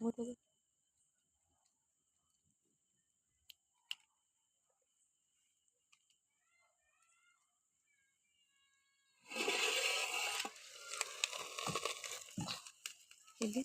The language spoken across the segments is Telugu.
మూత ఇది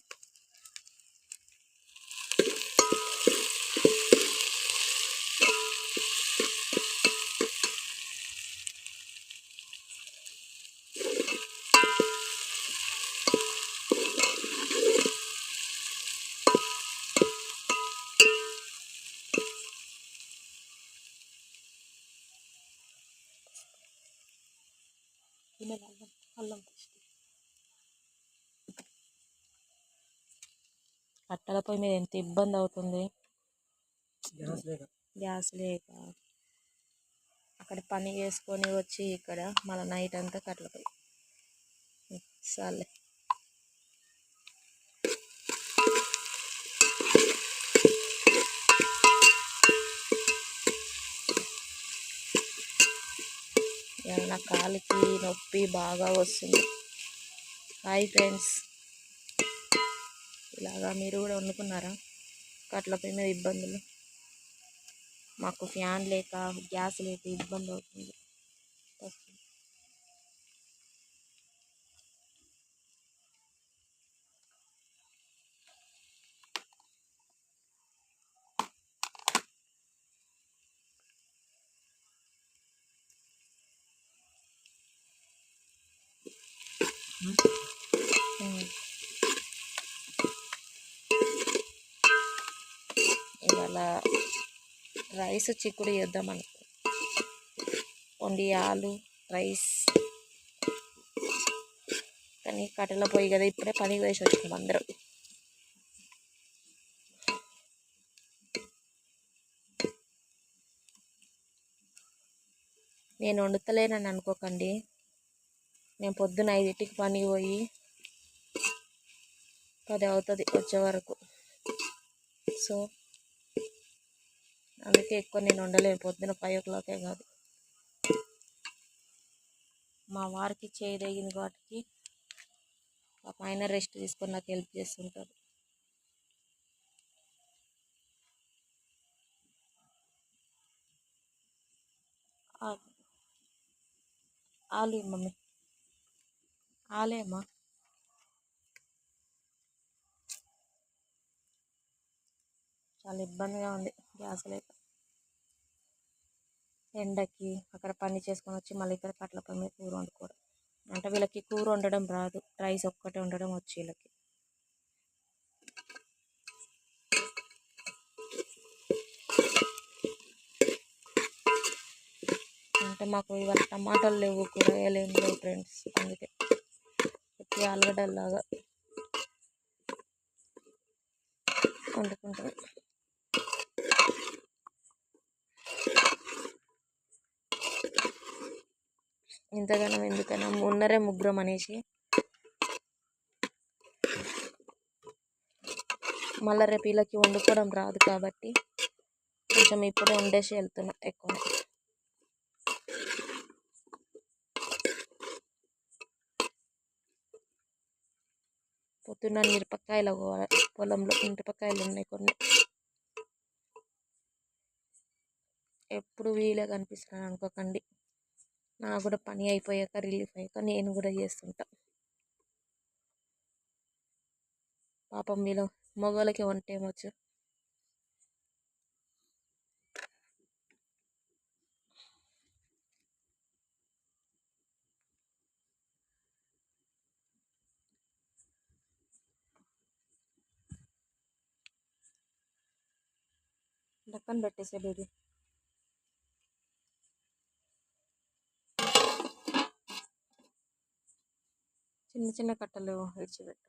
గిన్నెలో అల్లం అల్లం పేస్ట్. కట్టెల పొయ్యి మీద ఎంత ఇబ్బంది అవుతుంది, గ్యాస్ లేక. అక్కడ పని చేసుకొని వచ్చి ఇక్కడ మళ్ళీ నైట్ అంతా కట్టెల పొయ్యి. సర్లే. నా కాలికి నొప్పి బాగా వస్తుంది. హాయ్ ఫ్రెండ్స్, ఇలాగా మీరు కూడా వండుకున్నారా? కట్టెల పొయ్యి మీద ఇబ్బందులు. మాకు ఫ్యాన్ లేక గ్యాస్ లేక ఇబ్బంది అవుతుంది. ఇవాళ రైస్ చిక్కుడు చేద్దాం అనుకో, వండి ఆలు రైస్. కానీ కట్టెల పొయ్యి కదా, ఇప్పుడే పనికి వేసి వచ్చినాం అందరం. నేను వండుతలేనని అనుకోకండి, నేను పొద్దున 5ంటికి పనికి పోయి 10 అవుతుంది వచ్చే వరకు. సో అందుకే ఎక్కువ నేను వండలేను. పొద్దున 5 o'clock కాదు. మా వారికి చేయదగింది వాటికి ఆయన రెస్ట్ తీసుకొని నాకు హెల్ప్ చేస్తుంటారు. ఆలు మమ్మీ, ఆలేమ్మా. చాలా ఇబ్బందిగా ఉంది గ్యాస్ లేక. ఎండకి అక్కడ పని చేసుకొని వచ్చి మళ్ళీ ఇక్కడ కట్టెల పొయ్యి మీద కూర వండుకోవడం. అంటే వీళ్ళకి కూర వండడం రాదు, రైస్ ఒక్కటే వండడం వచ్చి వీళ్ళకి. అంటే మాకు ఇవాళ టమాటాలు లేవు, కూరగాయలు ఏం లేవు ఫ్రెండ్స్. అందుకే ఆలుగడ్డలాగా వండుకుంటాం. ఇంతగానో ఎందుకైనా ఉన్నరే ముగ్గురం అనేసి మళ్ళీ రేపు వీళ్ళకి వండుకోవడం రాదు కాబట్టి కొంచెం ఇప్పుడే వండేసి వెళ్తున్నాం ఎక్కువ. పొద్దున్న మిరపకాయలు పొలంలో మిరపకాయలు ఉన్నాయి కొన్ని. ఎప్పుడు వీలే కనిపిస్తున్నాను అనుకోకండి, నాకు కూడా పని అయిపోయాక రిలీఫ్ అయ్యాక నేను కూడా చేస్తుంటా. పాపం వీళ్ళు మగవాళ్ళకి వంట ఏమొచ్చు. డక్కన పెట్టేసే బేబీ. చిన్న చిన్న కట్టలు విడిచిపెట్టు.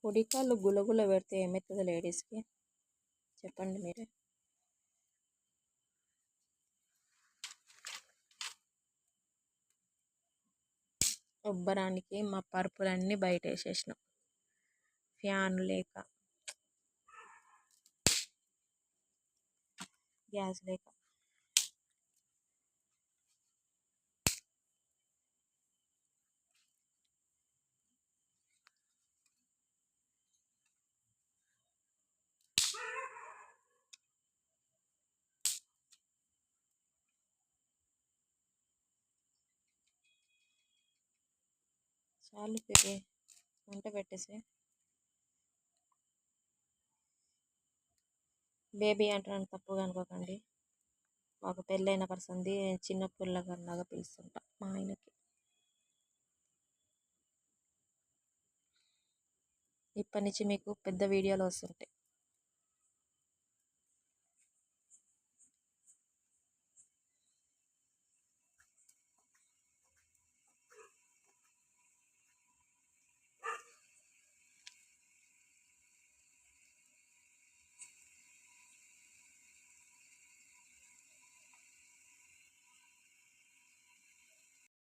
పొడికాళ్ళు గులగుల పెడితే ఏమవుతుంది లేడీస్కి చెప్పండి మీరే. ఉబ్బరానికి మా పరుపులన్నీ బయట వేసేసినాం, ఫ్యాన్ లేక, గ్యాస్ లేక. చాలు పిన్ని, వంట పెట్టేసి. బేబీ అంటున్నాను, తప్పుగా అనుకోకండి. మాకు పెళ్ళైన పర్సన్ది చిన్న పిల్లగాడిలాగా పిలుస్తుంటా మా ఆయనకి. ఇప్పటి నుంచి మీకు పెద్ద వీడియోలు వస్తుంటాయి.